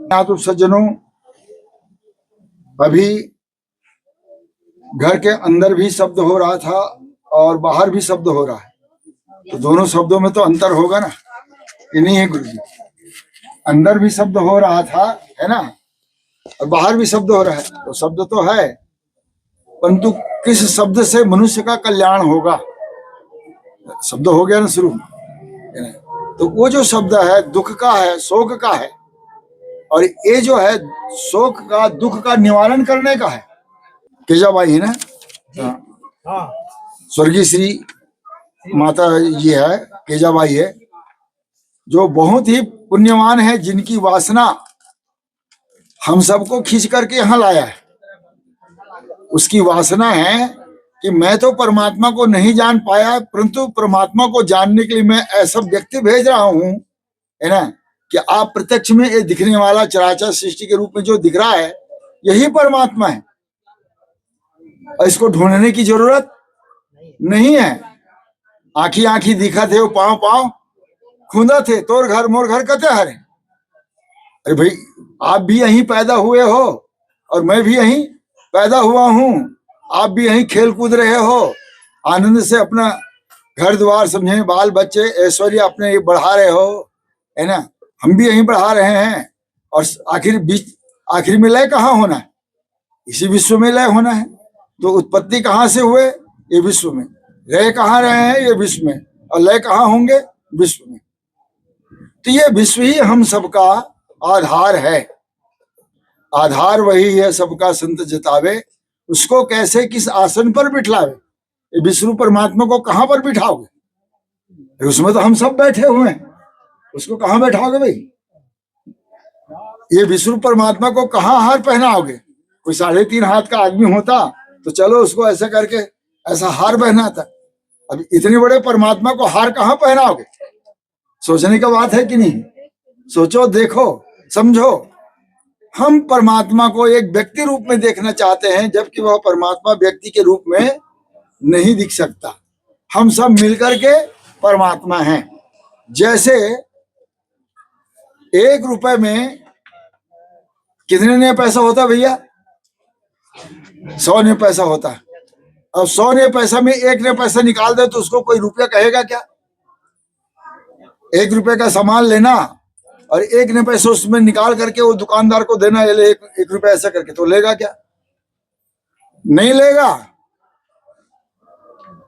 तो सज्जनों, अभी घर के अंदर भी शब्द हो रहा था और बाहर भी शब्द हो रहा है, तो दोनों शब्दों में तो अंतर होगा ना। ये नहीं है गुरु जी, अंदर भी शब्द हो रहा था, है ना, और बाहर भी शब्द हो रहा है। तो शब्द तो है, परंतु किस शब्द से मनुष्य का कल्याण होगा, शब्द हो गया ना शुरू में, तो वो जो शब्द है दुख का है, शोक का है, और ये जो है शोक का, दुख का निवारण करने का है। केजाबाई है ना, हाँ, स्वर्गीय श्री माता जी है, केजाबाई है, जो बहुत ही पुण्यवान है, जिनकी वासना हम सबको खींच करके यहाँ लाया है। उसकी वासना है कि मैं तो परमात्मा को नहीं जान पाया, परंतु परमात्मा को जानने के लिए मैं ऐसा व्यक्ति भेज रहा हूं, है ना, कि आप प्रत्यक्ष में ये दिखने वाला चराचर सृष्टि के रूप में जो दिख रहा है यही परमात्मा है, और इसको ढूंढने की जरूरत नहीं है। आंखी आंखी दिखा थे, वो पांव पांव खूंदा थे, तोर घर मोर घर कते हरे। अरे भाई, आप भी यहीं पैदा हुए हो और मैं भी यहीं पैदा हुआ हूं, आप भी यहीं खेल कूद रहे हो, आनंद से अपना घर द्वार समझे, बाल बच्चे ऐश्वर्य अपने ये बढ़ा रहे हो, है ना, हम भी यहीं बढ़ा रहे हैं। और आखिर में लय कहाँ होना है? इसी विश्व में लय होना है। तो उत्पत्ति कहाँ से हुए? ये विश्व में। रह कहाँ रहे हैं? ये विश्व में। और लय कहाँ होंगे? विश्व में। तो ये विश्व ही हम सबका आधार है, आधार वही है सबका संत जतावे, उसको कैसे किस आसन पर बिठलावे। ये विष्णु परमात्मा को कहाँ पर बिठाओगे? उसमें तो हम सब बैठे हुए हैं, उसको कहाँ बैठाओगे भाई? ये विष्णु परमात्मा को कहाँ हार पहनाओगे? कोई 3.5 हाथ का आदमी होता तो चलो उसको ऐसे करके ऐसा हार पहनाता। अब इतने बड़े परमात्मा को हार कहाँ पहनाओगे? सोचने का बात है कि नहीं? सोचो, देखो, समझो। हम परमात्मा को एक व्यक्ति रूप में देखना चाहते हैं, जबकि वह परमात्मा व्यक्ति के रूप में नहीं दिख सकता। हम सब मिलकर के परमात्मा हैं। जैसे 1 रुपए में कितने नया पैसा होता है भैया? 100 नया पैसा होता है। अब 100 नया पैसा में 1 नया पैसा निकाल दे तो उसको कोई रुपया कहेगा क्या? 1 रुपए का सामान लेना और 1 नया पैसा उसमें निकाल करके वो दुकानदार को देना, ये ले 1 रुपया ऐसा करके, तो लेगा क्या? नहीं लेगा।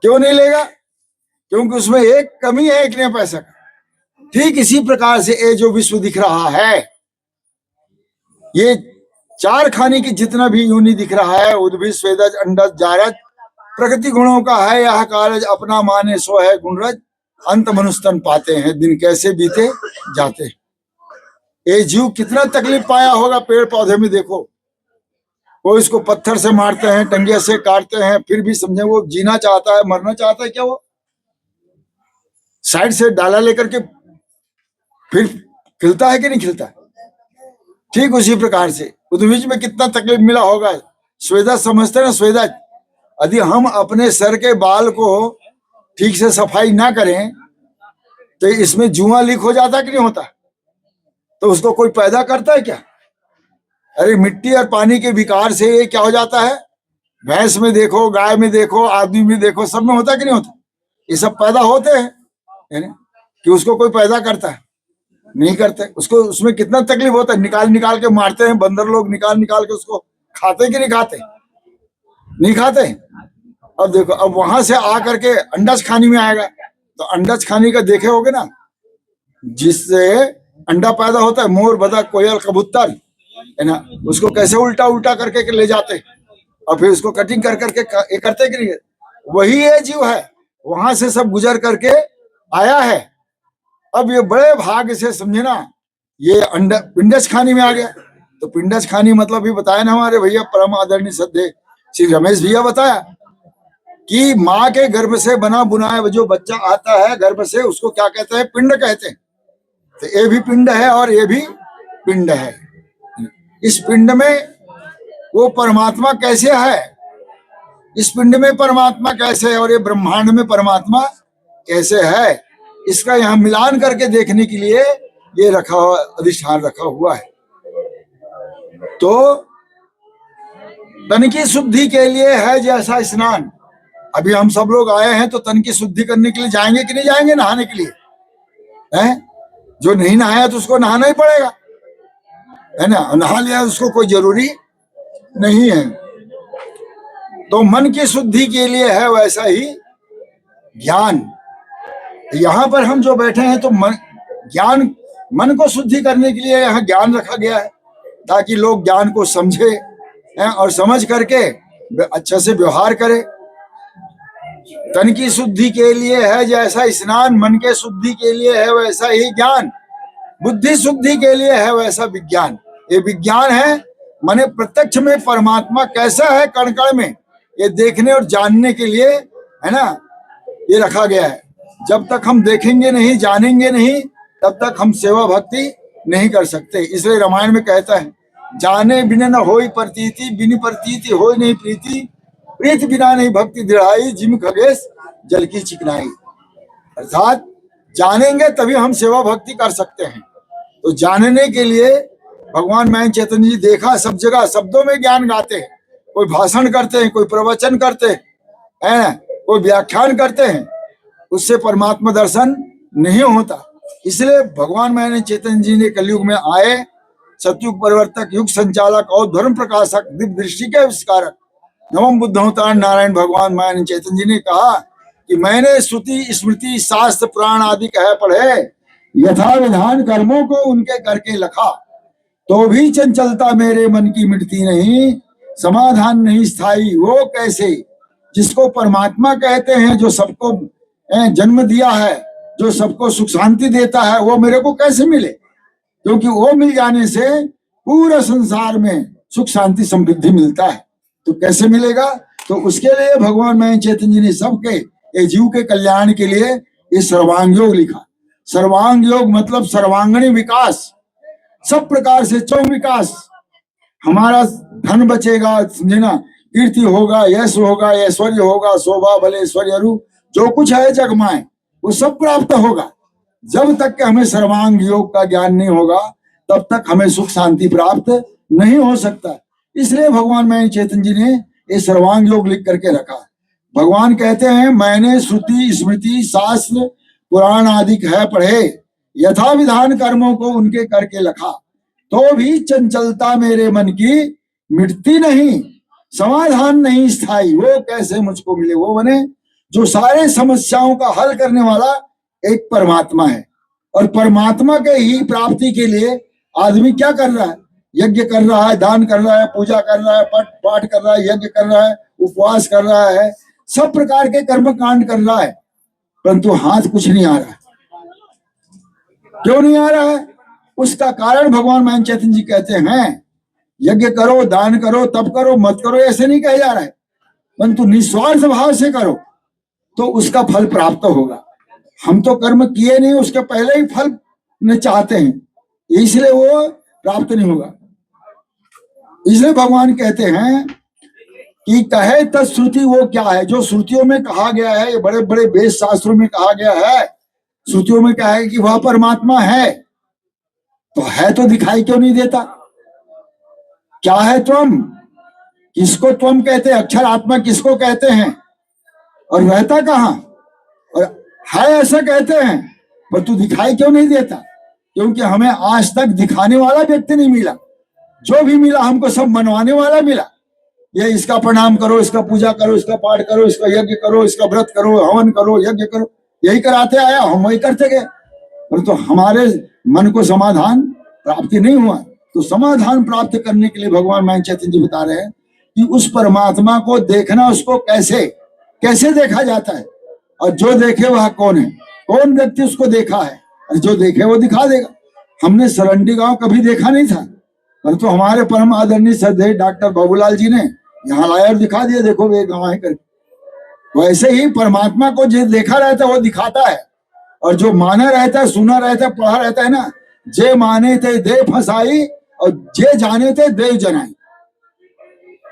क्यों नहीं लेगा? क्योंकि उसमें एक कमी है 1 नया पैसा का। ठीक इसी प्रकार से ये जो विश्व दिख रहा है, ये 4 खाने की जितना भी यूनि दिख रहा है, उद्भिद स्वेदज अंडज जारज, प्रकृति गुणों का है यह कारज, अपना माने सो है गुणरज, अंत मनुस्तन पाते हैं, दिन कैसे बीते जाते। ये जीव कितना तकलीफ पाया होगा पेड़ पौधे में। देखो, वो इसको पत्थर से मारते हैं, टंगे से काटते हैं, फिर भी समझे वो जीना चाहता है, मरना चाहता है क्या? वो साइड से डाला लेकर के फिर खिलता है कि नहीं खिलता? ठीक उसी प्रकार से उद्भिज में कितना तकलीफ मिला होगा। स्वेदज समझते ना, स्वेदज। यदि हम अपने सर के बाल को ठीक से सफाई ना करें तो इसमें जुआ लीक हो जाता कि नहीं होता? तो उसको कोई पैदा करता है क्या? अरे मिट्टी और पानी के विकार से ये क्या हो जाता है? भैंस में देखो, गाय में देखो, आदमी में देखो, सब में होता कि नहीं होता? ये सब पैदा होते हैं, है ना? कि उसको कोई पैदा करता है? नहीं करते। उसको उसमें कितना तकलीफ होता है, निकाल निकाल के मारते हैं बंदर लोग, निकाल निकाल के उसको खाते कि नहीं खाते? नहीं खाते। अब देखो, अब वहां से आकर के अंडज खानी में आएगा, तो अंडज खानी का देखे होगे ना, जिससे अंडा पैदा होता है, मोर, बतख, कोयल, कबूतर, है ना, उसको कैसे उल्टा उल्टा करके ले जाते और फिर उसको कटिंग कर करके ये करते कि नहीं? वही ये जीव है, वहां से सब गुजर करके आया है। अब ये बड़े भाग्य से समझे ना, ये अंडा पिंडज खानी में आ गया। तो पिंडज खानी मतलब भी बताया ना हमारे भैया परम आदरणीय श्रद्धेय श्री रमेश भैया, बताया कि माँ के गर्भ से बना बुनाया जो बच्चा आता है गर्भ से, उसको क्या कहते हैं? पिंड कहते हैं। तो ये भी पिंड है और ये भी पिंड है। इस पिंड में वो परमात्मा कैसे है, इस पिंड में परमात्मा कैसे है और ये ब्रह्मांड में परमात्मा कैसे है, इसका यहाँ मिलान करके देखने के लिए ये रखा हुआ, अधिष्ठान रखा हुआ है। तो तन की शुद्धि के लिए है जैसा स्नान। अभी हम सब लोग आए हैं तो तन की शुद्धि करने के लिए जाएंगे कि नहीं जाएंगे नहाने के लिए? है जो नहीं नहाया तो उसको नहाना ही पड़ेगा, है ना। नहा लिया उसको कोई जरूरी नहीं है। तो मन की शुद्धि के लिए है वैसा ही ज्ञान। यहाँ पर हम जो बैठे हैं तो मन को शुद्धि करने के लिए यहाँ ज्ञान रखा गया है, ताकि लोग ज्ञान को समझे और समझ करके अच्छे से व्यवहार करे। तन की शुद्धि के लिए है जैसा स्नान, मन के शुद्धि के लिए है वैसा ही ज्ञान, बुद्धि शुद्धि के लिए है वैसा विज्ञान। ये विज्ञान है, माने प्रत्यक्ष में परमात्मा कैसा है कण कण में, ये देखने और जानने के लिए, है ना, ये रखा गया है। जब तक हम देखेंगे नहीं, जानेंगे नहीं, तब तक हम सेवा भक्ति नहीं कर सकते। इसलिए रामायण में कहता है, जाने बिना न होई प्रतीति, बिन प्रतीति होई नहीं प्रीति, प्रीति बिना नहीं भक्ति दृढ़ाई, जिम खगेश जल की चिकनाई। अर्थात जानेंगे तभी हम सेवा भक्ति कर सकते हैं। तो जानने के लिए भगवान मैं चैतन्य जी देखा सब जगह शब्दों में ज्ञान गाते हैं, कोई भाषण करते हैं, कोई प्रवचन करते हैं, कोई व्याख्यान करते हैं, उससे परमात्मा दर्शन नहीं होता। इसलिए भगवान मैंने चैतन्य जी ने कलयुग में आए, सतयुग परिवर्तक, युग संचालक और धर्म प्रकाशक, दिव्य दृष्टि के आविष्कारक नवम बुद्धवतार नारायण भगवान मैंने चैतन्य जी ने कहा कि मैंने श्रुति स्मृति शास्त्र पुराण आदि कहे पढ़े, यथा विधान कर्मों को उनके करके लखा, तो भी चंचलता मेरे मन की मिटती नहीं, समाधान नहीं स्थायी। वो कैसे? जिसको परमात्मा कहते हैं, जो सबको जन्म दिया है, जो सबको सुख शांति देता है, वो मेरे को कैसे मिले? क्योंकि वो मिल जाने से पूरे संसार में सुख शांति समृद्धि मिलता है। तो कैसे मिलेगा? तो उसके लिए भगवान मैं चैतन्य जी ने सबके जीव के कल्याण के लिए ये सर्वांग योग लिखा। सर्वांग योग मतलब सर्वांगणी विकास, सब प्रकार से चौं विकास। हमारा धन बचेगा, समझना, कीर्ति होगा, यश होगा, ऐश्वर्य होगा, शोभा भले ऐश्वर्य रूप, जो कुछ है जग माए वो सब प्राप्त होगा। जब तक कि हमें सर्वांग योग का ज्ञान नहीं होगा, तब तक हमें सुख शांति प्राप्त नहीं हो सकता। इसलिए भगवान मैं चैतन्य जी ने ये सर्वांग योग लिख करके रखा। भगवान कहते हैं, मैंने श्रुति स्मृति शास्त्र पुराण आदि है पढ़े, यथा विधान कर्मों को उनके करके लखा, तो भी चंचलता मेरे मन की मिटती नहीं, समाधान नहीं स्थायी। वो कैसे मुझको मिले? वो बने जो सारे समस्याओं का हल करने वाला एक परमात्मा है। और परमात्मा के ही प्राप्ति के लिए आदमी क्या कर रहा है? यज्ञ कर रहा है, दान कर रहा है, पूजा कर रहा है, पाठ कर रहा है, यज्ञ कर रहा है, उपवास कर रहा है, सब प्रकार के कर्म कांड कर रहा है, परंतु हाथ कुछ नहीं आ रहा है। क्यों नहीं आ रहा है? उसका कारण भगवान मैं चैतन्य जी कहते हैं, यज्ञ करो, दान करो, तप करो, मत करो, ऐसे नहीं कहा जा रहा है, परंतु निस्वार्थ भाव से करो तो उसका फल प्राप्त होगा। हम तो कर्म किए नहीं, उसके पहले ही फल न चाहते हैं, इसलिए वो प्राप्त नहीं होगा। इसलिए भगवान कहते हैं कि कहे तत्श्रुति, वो क्या है जो श्रुतियों में कहा गया है, ये बड़े बड़े वेद शास्त्रों में कहा गया है, श्रुतियों में कहा है कि वह परमात्मा है, तो दिखाई क्यों नहीं देता? क्या है त्वम? किसको त्वम कहते हैं? अक्षर आत्मा किसको कहते हैं? और रहता कहाँ? और है ऐसा कहते हैं, पर तू दिखाई क्यों नहीं देता? क्योंकि हमें आज तक दिखाने वाला व्यक्ति नहीं मिला। जो भी मिला हमको सब मनवाने वाला मिला। ये इसका प्रणाम करो, इसका पूजा करो, इसका पाठ करो, इसका यज्ञ करो, इसका व्रत करो, हवन करो, यज्ञ करो, यही कराते आया, हम वही करते गए, परंतु हमारे मन को समाधान प्राप्ति नहीं हुआ। तो समाधान प्राप्त करने के लिए भगवान मैं चैतन्य जी बता रहे हैं कि उस परमात्मा को देखना, उसको कैसे कैसे देखा जाता है, और जो देखे वह कौन है, कौन व्यक्ति उसको देखा है, और जो देखे वो दिखा देगा। हमने सरंडी गांव कभी देखा नहीं था, परंतु हमारे परम आदरणीय श्रद्धेय डॉक्टर बाबूलाल जी ने यहाँ लाया और दिखा दिया, देखो वे गांव है करके। वैसे ही परमात्मा को जो देखा रहता है वो दिखाता है, और जो माना रहता है, सुना रहता है, पढ़ा रहता है ना, जे माने थे दे फसाई और जे जाने थे देव जनाई,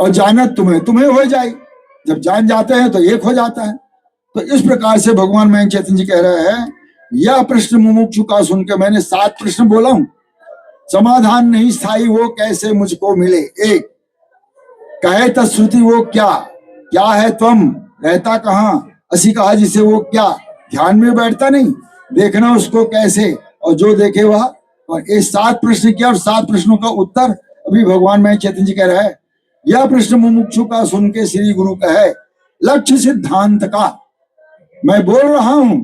और जानत तुम्हें हो जाए। जब जान जाते हैं तो एक हो जाता है। तो इस प्रकार से भगवान मैं चैतन्य जी कह रहे हैं, यह प्रश्न मुमुक्षु का सुन के मैंने 7 प्रश्न बोला हूं, समाधान नहीं स्थाई वो कैसे मुझको मिले। एक कहे तत्श्रुति वो क्या, क्या है त्वम, रहता कहाँ, असी कहा जिसे वो क्या, ध्यान में बैठता नहीं, देखना उसको कैसे, और जो देखे वह। और ये 7 प्रश्न किया और 7 प्रश्नों का उत्तर अभी भगवान में चैतन्य जी कह रहा है। यह प्रश्न मुमुक्षु का सुन के श्री गुरु कहे, लक्ष्य सिद्धांत का मैं बोल रहा हूं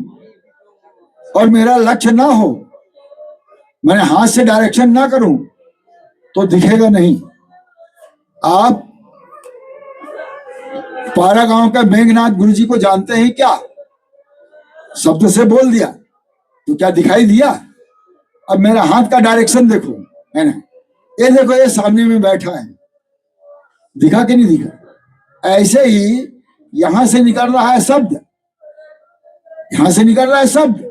और मेरा लक्ष्य ना हो, मैंने हाथ से डायरेक्शन ना करूं तो दिखेगा नहीं। आप पारा गांव का मेघनाथ गुरुजी को जानते हैं क्या? शब्द से बोल दिया तो क्या दिखाई दिया? अब मेरा हाथ का डायरेक्शन देखो, है ना, ये देखो, ये सामने में बैठा है, दिखा कि नहीं दिखा? ऐसे ही यहां से निकल रहा है शब्द, यहां से निकल रहा है शब्द,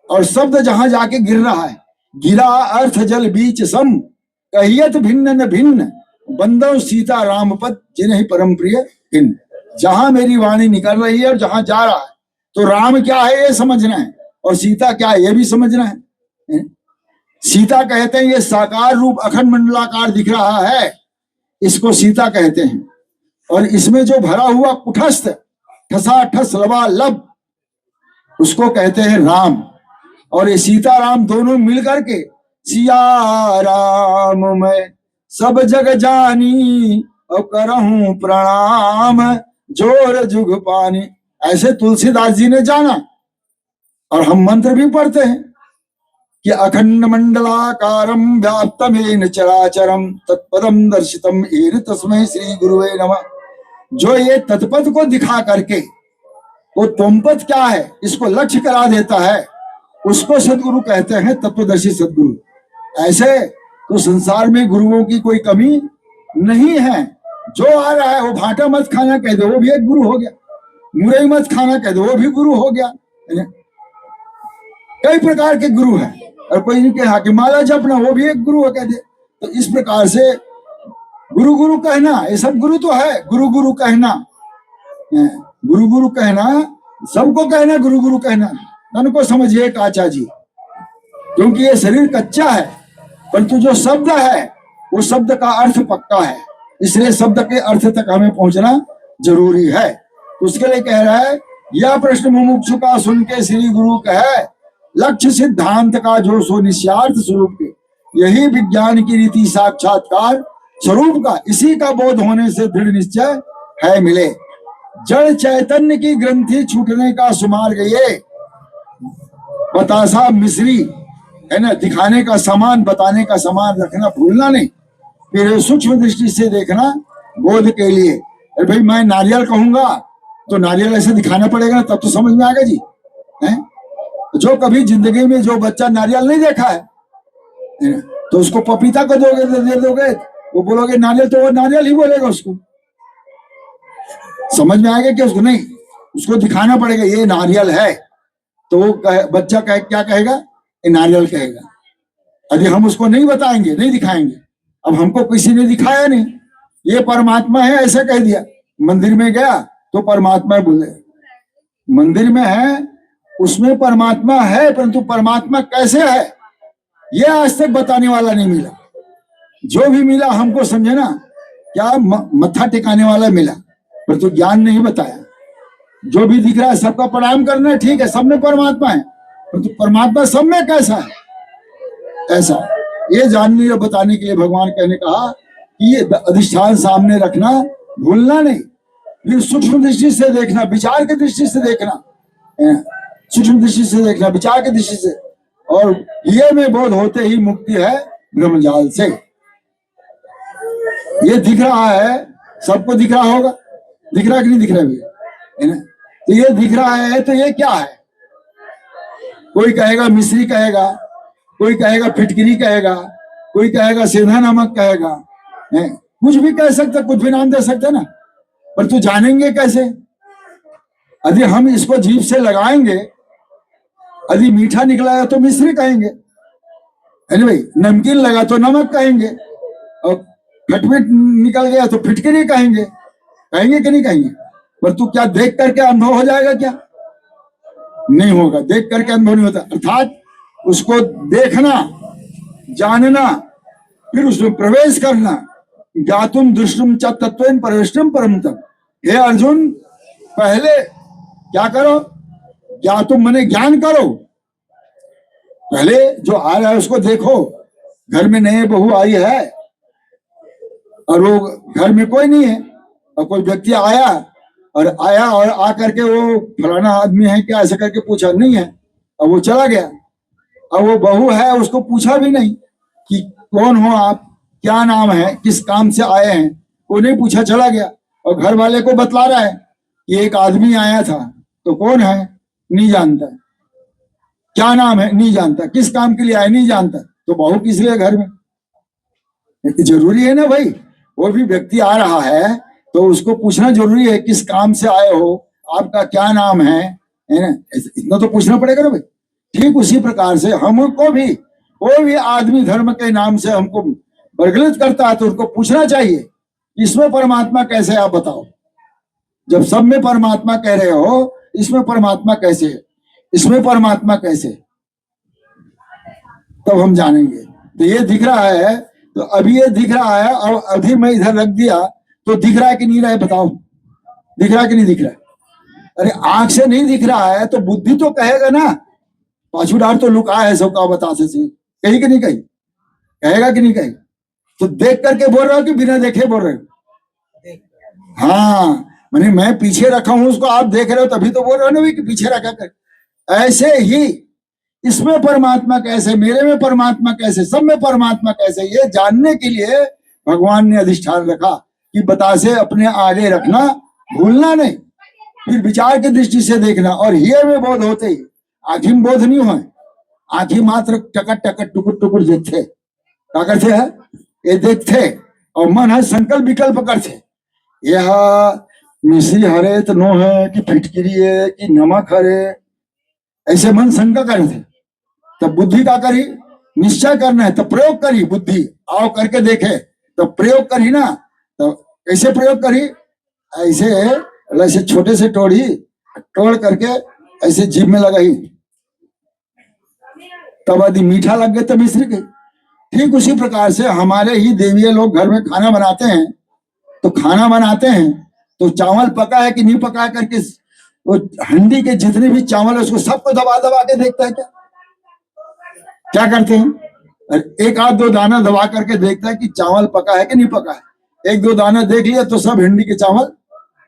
और शब्द जहां जाके गिर रहा है, गिरा अर्थ जल बीच सम, कहियत भिन्न न भिन्न, बंदो सीता राम पद जिन्हें परम प्रिय भिन्न। जहां मेरी वाणी निकल रही है और जहां जा रहा है, तो राम क्या है ये समझना है, और सीता क्या है ये भी समझना है। सीता कहते हैं ये साकार रूप अखंड मंडलाकार दिख रहा है, इसको सीता कहते हैं। और इसमें जो भरा हुआ कुठस्थ, ठसा ठस लबा लब, उसको कहते हैं राम। और ये सीता राम दोनों मिल करके सिया राम मैं सब जग जानी और करहूं प्रणाम जोर जुग पानी, ऐसे तुलसीदास जी ने जाना। और हम मंत्र भी पढ़ते हैं कि अखंड मंडलाकारम व्याप्तम येन चराचरम तत्पदम दर्शितम येन तस्मै श्री गुरुवे नमः। जो ये तत्पद को दिखा करके वो त्वमपद क्या है इसको लक्ष्य करा देता है, उसको सदगुरु कहते हैं, तत्वदर्शी सदगुरु। ऐसे तो संसार में गुरुओं की कोई कमी नहीं है। जो आ रहा है वो भाटा मत खाना कह दो वो भी एक गुरु हो गया, मुरई मत खाना कह दो वो भी गुरु हो गया। कई प्रकार के गुरु हैं, और कोई नहीं कहा कि माला जपना वो भी एक गुरु हो कह दे। तो इस प्रकार से गुरु गुरु कहना, ये सब गुरु तो है। गुरु गुरु कहना, गुरु गुरु कहना, सबको कहना गुरु गुरु कहना, मन को समझिए काचा जी, क्योंकि ये शरीर कच्चा है, परंतु जो शब्द है वो शब्द का अर्थ पक्का है, इसलिए शब्द के अर्थ तक हमें पहुंचना जरूरी है। उसके लिए कह रहा है, यह प्रश्न मुमुक्षु का सुन के श्री गुरु कहे, लक्ष्य सिद्धांत का जो सो निस्वार्थ स्वरूप के, यही विज्ञान की रीति साक्षात्कार स्वरूप का, इसी का बोध होने से दृढ़ निश्चय है मिले। जड़ चैतन्य की ग्रंथि छूटने का सुमार्ग ये, बतासा मिश्री है ना, दिखाने का सामान बताने का सामान रखना भूलना नहीं, फिर सूक्ष्म दृष्टि से देखना बोध के लिए। अरे भाई मैं नारियल कहूंगा तो नारियल ऐसे दिखाना पड़ेगा ना, तब तो समझ में आएगा जी। है जो कभी जिंदगी में जो बच्चा नारियल नहीं देखा है तो उसको पपीता को दोगे दे दोगे, वो बोलोगे नारियल, तो वो नारियल ही बोलेगा, उसको समझ में आएगा कि उसको नहीं, उसको दिखाना पड़ेगा ये नारियल है, तो वो बच्चा क्या कहेगा, ये नारियल कहेगा। यदि हम उसको नहीं बताएंगे, नहीं दिखाएंगे, अब हमको किसी ने दिखाया नहीं, ये परमात्मा है ऐसा कह दिया, मंदिर में गया तो परमात्मा बोले, मंदिर में है उसमें परमात्मा है, परंतु परमात्मा कैसे है ये आज तक बताने वाला नहीं मिला। जो भी मिला हमको समझे ना, क्या मत्था टिकाने वाला मिला, परंतु ज्ञान नहीं बताया। जो भी दिख रहा है सबका प्रणाम करना है, ठीक है, सब में परमात्मा है, परंतु परमात्मा सब में कैसा है, ऐसा ये जानने और बताने के लिए भगवान कहने कहा कि ये अधिष्ठान सामने रखना भूलना नहीं, फिर सूक्ष्म दृष्टि से देखना, विचार की दृष्टि से देखना, सूक्ष्म दृष्टि से देखना, विचार की दृष्टि से, और ये में बोध होते ही मुक्ति है ब्रह्मजाल से। ये दिख रहा है, सबको दिख रहा होगा, दिख रहा कि नहीं दिख रहा है ना? तो ये दिख रहा है तो ये क्या है, कोई कहेगा मिश्री कहेगा, कोई कहेगा फिटकिरी कहेगा, कोई कहेगा सेंधा नमक कहेगा, कुछ भी कह सकते, कुछ भी नाम दे सकते ना, पर तू जानेंगे कैसे? यदि हम इसको जीभ से लगाएंगे, यदि मीठा निकला है तो मिश्री कहेंगे, है ना भाई, नमकीन लगा तो नमक कहेंगे, और खटमिट निकल गया तो फिटकिरी कहेंगे, कहेंगे कि नहीं कहेंगे? पर तू क्या देख करके अनुभव हो जाएगा क्या? नहीं होगा, देख करके अनुभव नहीं होता। अर्थात उसको देखना, जानना, फिर उसमें प्रवेश करना, ज्ञातुम दृष्टुम च तत्वेन प्रविष्टुम परम तम। हे अर्जुन, पहले क्या करो? ज्ञातुम माने ज्ञान करो। पहले जो आ रहा है उसको देखो। घर में नए बहू आई है और वो घर में कोई नहीं है, और कोई व्यक्ति आया और आकर के वो फलाना आदमी है क्या ऐसे करके पूछा, नहीं है, और वो चला गया। अब वो बहू है, उसको पूछा भी नहीं कि कौन हो आप, क्या नाम है, किस काम से आए हैं, कोई नहीं पूछा, चला गया। और घर वाले को बतला रहा है कि एक आदमी आया था, तो कौन है नहीं जानता, क्या नाम है नहीं जानता, किस काम के लिए आया नहीं जानता, तो बहू किस लिए घर में? जरूरी है ना भाई, वो भी व्यक्ति आ रहा है तो उसको पूछना जरूरी है, किस काम से आए हो, आपका क्या नाम है ना, इतना तो पूछना पड़ेगा ना भाई। ठीक उसी प्रकार से हमको भी कोई भी आदमी धर्म के नाम से हमको बरगलित करता है तो उनको पूछना चाहिए, इसमें परमात्मा कैसे है आप बताओ। जब सब में परमात्मा कह रहे हो, इसमें परमात्मा कैसे है, इसमें परमात्मा कैसे, तब हम जानेंगे। तो ये दिख रहा है, तो अभी ये दिख रहा है और अभी मैं इधर रख दिया तो दिख रहा है कि नहीं रहा है बताओ? दिख रहा है कि नहीं दिख रहा है? अरे आंख से नहीं दिख रहा है तो बुद्धि तो कहेगा ना, पाछूडार तो लुका है सबका बता से कही कि नहीं कही, कहेगा कि नहीं कही? तो देख करके बोल रहा हो कि बिना देखे बोल रहे हो? हाँ, मैंने मैं पीछे रखा हूं उसको, आप देख रहे हो तभी तो बोल रहे हो ना कि पीछे रखा कर। ऐसे ही इसमें परमात्मा कैसे, मेरे में परमात्मा कैसे, सब में परमात्मा कैसे, ये जानने के लिए भगवान ने अधिष्ठान रखा कि बतासे अपने आगे रखना, भूलना नहीं, फिर विचार की दृष्टि से देखना। और ये में बोध होते ही आंखी में बोध नहीं हो, आंखी मात्र टकट टकट टुकुर टुकुर देखते, क्या करते है ये देखते, और मन है संकल्प विकल्प करते, यह मिश्री हरे तो नो है कि फिटकिरी है कि नमक हरे, ऐसे मन शंका करते। तब बुद्धि का करी, निश्चय करना है तो प्रयोग करी, बुद्धि आओ करके देखे तो प्रयोग करी ना, तो कैसे प्रयोग करी? ऐसे छोटे से टोड़ी तोड़ करके ऐसे जीभ में लगाई, तब यदि मीठा लग गया तो मिश्री गई। ठीक उसी प्रकार से हमारे ही देवीय लोग घर में खाना बनाते हैं, तो खाना बनाते हैं तो चावल पका है कि नहीं पका करके वो हंडी के जितने भी चावल है उसको सबको दबा दबा के देखता है क्या करते हैं? एक आध दो दाना दबा करके देखता है कि चावल पका है कि नहीं पका है। एक दो दाना देख लिया तो सब हंडी के चावल।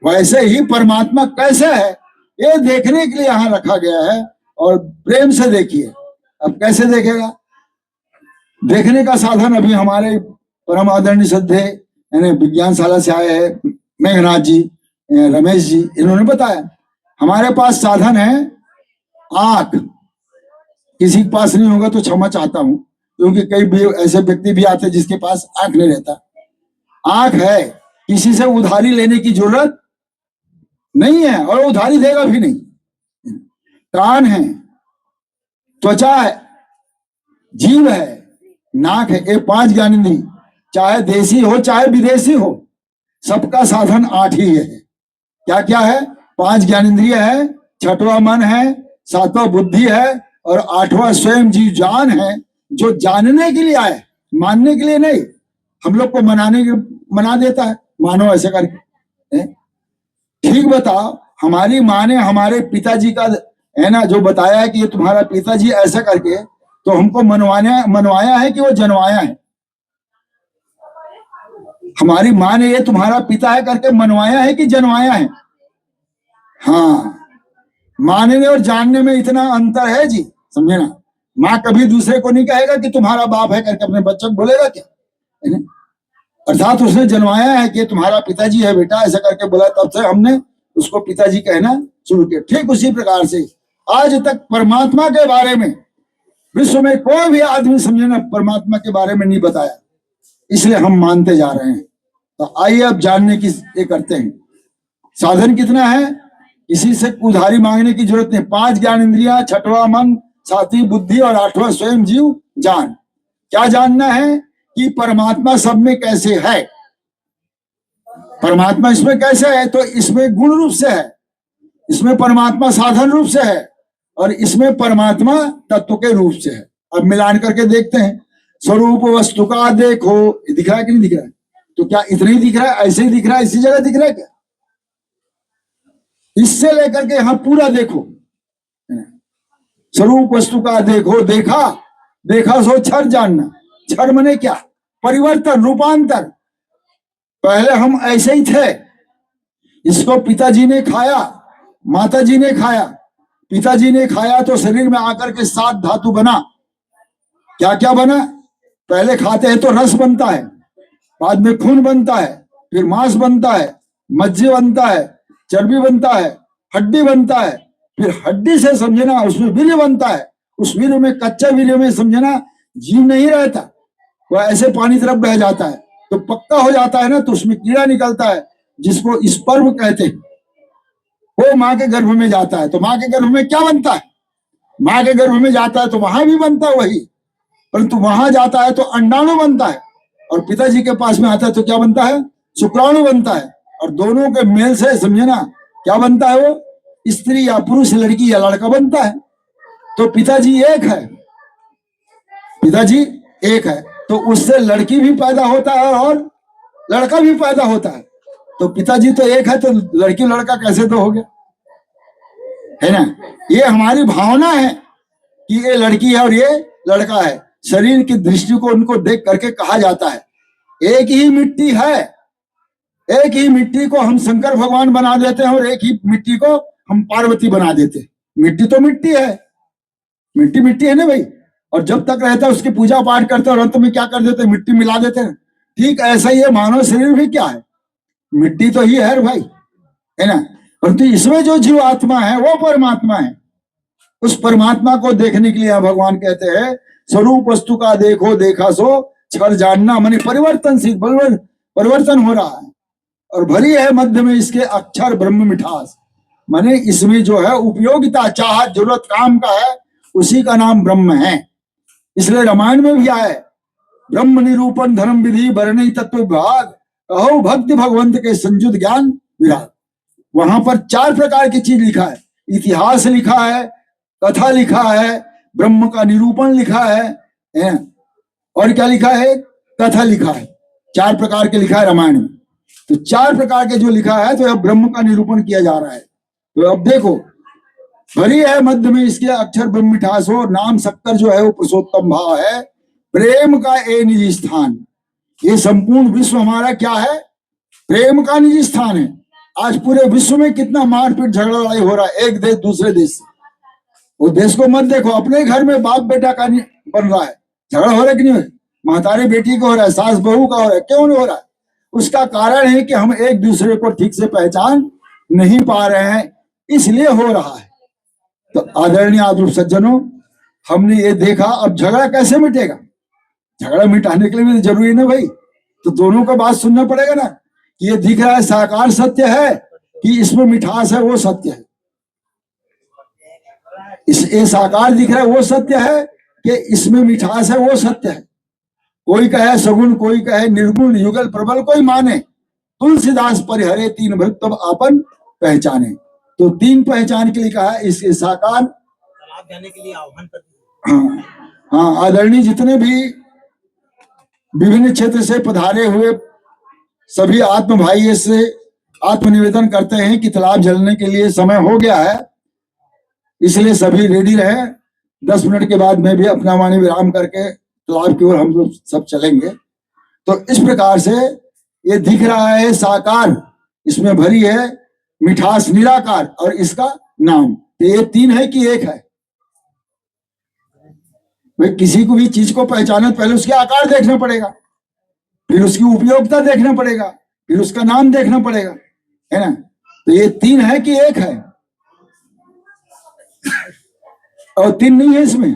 वैसे ही परमात्मा कैसे है ये देखने के लिए यहाँ रखा गया है, और प्रेम से देखिए। अब कैसे देखेगा? देखने का साधन अभी हमारे परम आदरणीय श्रद्धे यानी विज्ञानशाला से आए हैं मेघनाथ जी, रमेश जी, इन्होंने बताया हमारे पास साधन है आंख। किसी के पास नहीं होगा तो क्षमा चाहता हूं, क्योंकि कई भी ऐसे व्यक्ति भी आते जिसके पास आंख नहीं रहता। आंख है, किसी से उधारी लेने की जरूरत नहीं है और उधारी देगा भी नहीं। कान है, त्वचा है, जीव है, नाक है, ये 5 ज्ञानेंद्रिय, चाहे देसी हो चाहे विदेशी हो, सबका साधन 8 ही है। क्या क्या है? 5 ज्ञानेंद्रिय है, 6वां मन है, 7वां बुद्धि है और 8वां स्वयं जीव जान है, जो जानने के लिए आए, मानने के लिए नहीं। हम लोग को मना देता है, मानो ऐसे करके। ठीक बताओ, हमारी माँ ने हमारे पिताजी का है ना जो बताया है कि ये तुम्हारा पिताजी ऐसा करके, तो हमको मनवाया है कि वो जनवाया है? हमारी माँ ने ये तुम्हारा पिता है करके मनवाया है कि जनवाया है? हाँ, मानने और जानने में इतना अंतर है जी, समझे ना। माँ कभी दूसरे को नहीं कहेगा कि तुम्हारा बाप है करके, अपने बच्चों को बोलेगा क्या? अर्थात उसने जनवाया है कि तुम्हारा पिताजी है बेटा, ऐसा करके बोला, तब से हमने उसको पिताजी कहना शुरू किया। ठीक उसी प्रकार से आज तक परमात्मा के बारे में विश्व में कोई भी आदमी समझे ना परमात्मा के बारे में नहीं बताया, इसलिए हम मानते जा रहे हैं। तो आइए अब जानने की ये करते हैं। साधन कितना है? इसी से उधारी मांगने की जरूरत नहीं। 5 ज्ञानेंद्रियां, 6वां मन, 7वीं बुद्धि और 8वां स्वयं जीव जान। क्या जानना है कि परमात्मा सब में कैसे है, परमात्मा इसमें कैसे है, तो इसमें गुण रूप से है, इसमें परमात्मा साधन रूप से है और इसमें परमात्मा तत्व के रूप से है। अब मिलान करके देखते हैं। स्वरूप वस्तु का देखो, दिख रहा है कि नहीं दिख रहा है? तो क्या इतना ही दिख रहा है, ऐसे ही दिख रहा है, इसी जगह दिख रहा है क्या? इससे लेकर के यहां पूरा देखो, स्वरूप वस्तु का देखो, देखा देखा सो क्षर जानना। क्षर मने क्या? परिवर्तन, रूपांतर। पहले हम ऐसे ही थे, इसको पिताजी ने खाया, माताजी ने खाया, पिताजी ने खाया तो शरीर में आकर के 7 धातु बना। क्या क्या बना? पहले खाते हैं तो रस बनता है, बाद में खून बनता है, फिर मांस बनता है, मज्जे बनता है, चर्बी बनता है, हड्डी बनता है, फिर हड्डी से समझना उसमें वीर्य बनता है, उस वीर्य में, कच्चा वीर्य में समझना जीव नहीं रहता, वह ऐसे पानी तरफ बह जाता है, तो पक्का हो जाता है ना, तो उसमें कीड़ा निकलता है जिसको स्पर्म कहते हैं। वो माँ के गर्भ में जाता है, तो माँ के गर्भ में क्या बनता है? माँ के गर्भ में जाता है तो वहां भी बनता है वही, परंतु वहां जाता है तो अंडाणु बनता है, और पिताजी के पास में आता है तो क्या बनता है? शुक्राणु बनता है, और दोनों के मेल से समझे ना क्या बनता है? वो स्त्री या पुरुष, लड़की या लड़का बनता है। तो पिताजी एक है, पिताजी एक है, तो उससे लड़की भी पैदा होता है और लड़का भी पैदा होता है। तो पिताजी तो एक है, तो लड़की लड़का कैसे तो हो गया? है ना? ये हमारी भावना है कि ये लड़की है और ये लड़का है। शरीर की दृष्टि को उनको देख करके कहा जाता है एक ही मिट्टी है, एक ही मिट्टी को हम शंकर भगवान बना देते हैं और एक ही मिट्टी को हम पार्वती बना देते हैं। मिट्टी तो मिट्टी है, मिट्टी मिट्टी है ना भाई। और जब तक रहता है उसकी पूजा पाठ करते हैं और अंत में क्या कर देते हैं? मिट्टी मिला देते हैं। ठीक ऐसा ही है मानव शरीर भी, क्या है? मिट्टी तो ही है भाई, है ना? परंतु इसमें जो जीव आत्मा है वो परमात्मा है। उस परमात्मा को देखने के लिए भगवान कहते हैं स्वरूप वस्तु का देखो, देखा सो क्षर जानना, माने परिवर्तनशील, परिवर्तन हो रहा है। और भरी है मध्य में इसके अक्षर ब्रह्म मिठास, माने इसमें जो है उपयोगिता, चाहत, जरूरत, काम का है, उसी का नाम ब्रह्म है। इसलिए रामायण में भी आए ब्रह्म निरूपण धर्म विधि वर्णि तत्व विभाग, कहो भक्ति भगवंत के संयुत ज्ञान विराग। वहां पर 4 प्रकार की चीज लिखा है, इतिहास लिखा है, कथा लिखा है, ब्रह्म का निरूपण लिखा है, और क्या लिखा है? कथा लिखा है। 4 प्रकार के लिखा है रामायण में। तो 4 प्रकार के जो लिखा है, तो अब ब्रह्म का निरूपण किया जा रहा है। तो अब देखो, भरी है मध्य में इसके अक्षर ब्रह्म मिठास हो, नाम शक्कर जो है वो पुरुषोत्तम भाव है, प्रेम का ए निज स्थान। ये संपूर्ण विश्व हमारा क्या है? प्रेम का निज स्थान है। आज पूरे विश्व में कितना मारपीट झगड़ा लड़ाई हो रहा है, एक देश दूसरे देश से। वो देश को मत देखो, अपने घर में बाप बेटा का बन रहा है, झगड़ा हो रहा है कि नहीं हो रहा? महतारी बेटी को हो रहा है, सास बहू का हो रहा है। क्यों नहीं हो रहा है? उसका कारण है कि हम एक दूसरे को ठीक से पहचान नहीं पा रहे हैं, इसलिए हो रहा है। तो आदरणीय आदरूप सज्जनों, हमने ये देखा, अब झगड़ा कैसे मिटेगा? झगड़ा मिटाने के लिए भी जरूरी ना भाई, तो दोनों का बात सुनना पड़ेगा ना कि ये दिख रहा है साकार सत्य है कि इसमें मिठास है वो सत्य है। ये साकार दिख रहा है वो सत्य है कि इसमें मिठास है वो सत्य है। कोई कहे सगुण, कोई कहे निर्गुण, युगल प्रबल कोई माने, तुलसीदास परिहरे 3 भक्त तब आपन पहचाने। तो 3 पहचान के लिए कहा है, इसके साकार जाने के लिए आह्वान करते हैं। हाँ, आदरणीय जितने भी विभिन्न क्षेत्र से पधारे हुए सभी आत्म भाई से आत्मनिवेदन करते हैं कि तालाब जलने के लिए समय हो गया है, इसलिए सभी रेडी रहे। 10 मिनट के बाद मैं भी अपना वाणी विराम करके तालाब की ओर हम लोग सब चलेंगे। तो इस प्रकार से ये दिख रहा है साकार, इसमें भरी है मिठास निराकार, और इसका नाम। तो ये 3 है कि 1 है? भाई किसी को भी चीज को पहचाने पहले उसके आकार देखना पड़ेगा, फिर उसकी उपयोगिता देखना पड़ेगा, फिर उसका नाम देखना पड़ेगा, है ना? तो ये 3 है कि 1 है? और 3 नहीं है इसमें,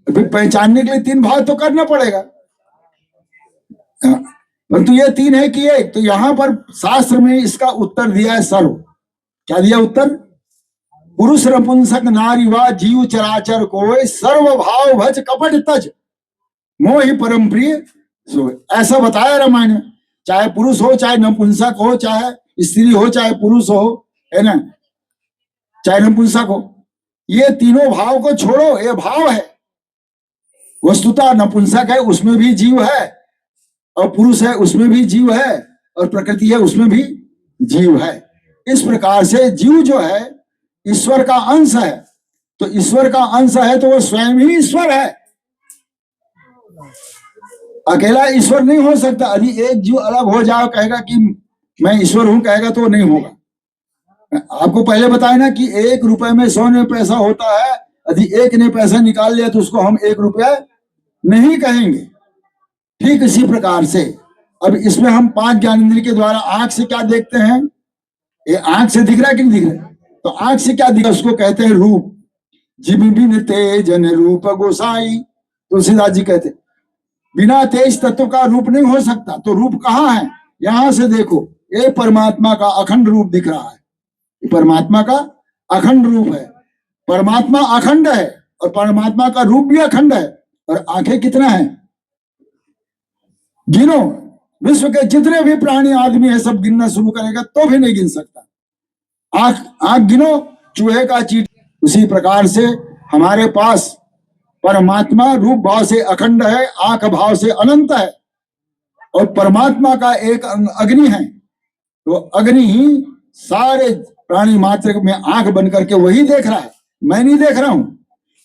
फिर पहचानने के लिए 3 भाव तो करना पड़ेगा। परंतु ये 3 है कि 1? तो यहां पर शास्त्र में इसका उत्तर दिया है सर्व। क्या दिया उत्तर? पुरुष नपुंसक नारी वा जीव चराचर कोय, सर्व भाव भज कपट तज मोहि परम प्रिय सो। ऐसा बताया रामायण में। चाहे पुरुष हो, चाहे नपुंसक हो, चाहे स्त्री हो, चाहे पुरुष हो, है ना, चाहे नपुंसक हो, ये तीनों भाव को छोड़ो, ये भाव है। वस्तुतः नपुंसक है उसमें भी जीव है, और पुरुष है उसमें भी जीव है, और प्रकृति है उसमें भी जीव है। इस प्रकार से जीव जो है ईश्वर का अंश है, तो ईश्वर का अंश है तो वो स्वयं ही ईश्वर है, अकेला ईश्वर नहीं हो सकता। यदि एक जीव अलग हो जाए कहेगा कि मैं ईश्वर हूं कहेगा तो नहीं होगा। आपको पहले बताया ना कि 1 रुपए में 100 ने पैसा होता है, यदि एक ने पैसा निकाल लिया तो उसको हम 1 रुपया नहीं कहेंगे। ठीक इसी प्रकार से अब इसमें हम 5 ज्ञानेंद्रिय के द्वारा आंख से क्या देखते हैं, ये आंख से दिख रहा है कि नहीं दिख रहा है, तो आंख से क्या दिख रहा है उसको कहते हैं रूप। जिबि बिन तेजन रूप गोसाई, तुलसीदास जी कहते बिना तेज तत्व का रूप नहीं हो सकता। तो रूप कहाँ है, यहां से देखो, ये परमात्मा का अखंड रूप दिख रहा है, ये परमात्मा का अखंड रूप है। परमात्मा अखंड है और परमात्मा का रूप भी अखंड है, और आंखें कितना है गिनो, विश्व के जितने भी प्राणी आदमी है सब गिनना शुरू करेगा तो भी नहीं गिन सकता। आंख गिनो, चूहे का चीट। उसी प्रकार से हमारे पास परमात्मा रूप भाव से अखंड है, आंख भाव से अनंत है, और परमात्मा का एक अग्नि है, तो अग्नि ही सारे प्राणी मात्र में आंख बन करके वही देख रहा है, मैं नहीं देख रहा हूं।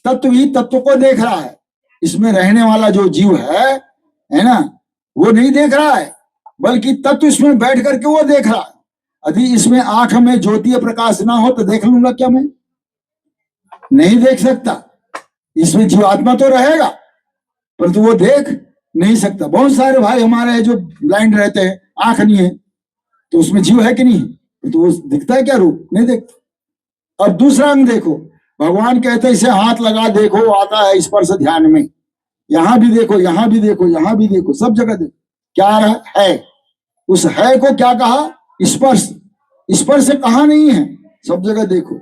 तत्व ही तत्व को देख रहा है, इसमें रहने वाला जो जीव है ना, वो नहीं देख रहा है, बल्कि तत्व इसमें बैठ करके वो देख रहा है। यदि इसमें आंख में ज्योतीय प्रकाश ना हो तो देख लूंगा क्या मैं, नहीं देख सकता। इसमें जीवात्मा तो रहेगा परंतु वो देख नहीं सकता। बहुत सारे भाई हमारे हैं जो ब्लाइंड रहते हैं, आंख नहीं है, तो उसमें जीव है कि नहीं, तो वो दिखता है क्या रूप, नहीं देखता। अब दूसरा अंग देखो, भगवान कहते हैं इसे हाथ लगा देखो, आता है स्पर्श ध्यान में, यहां भी देखो, यहां भी देखो, यहां भी देखो, सब जगह देखो, क्या है, उस है को क्या कहा, स्पर्श। स्पर्श कहा नहीं है, सब जगह देखो,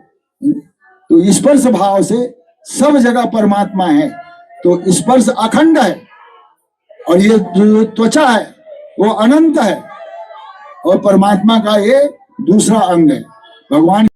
तो स्पर्श भाव से सब जगह परमात्मा है। तो स्पर्श अखंड है, और ये जो त्वचा है वो अनंत है, और परमात्मा का ये दूसरा अंग है। भगवान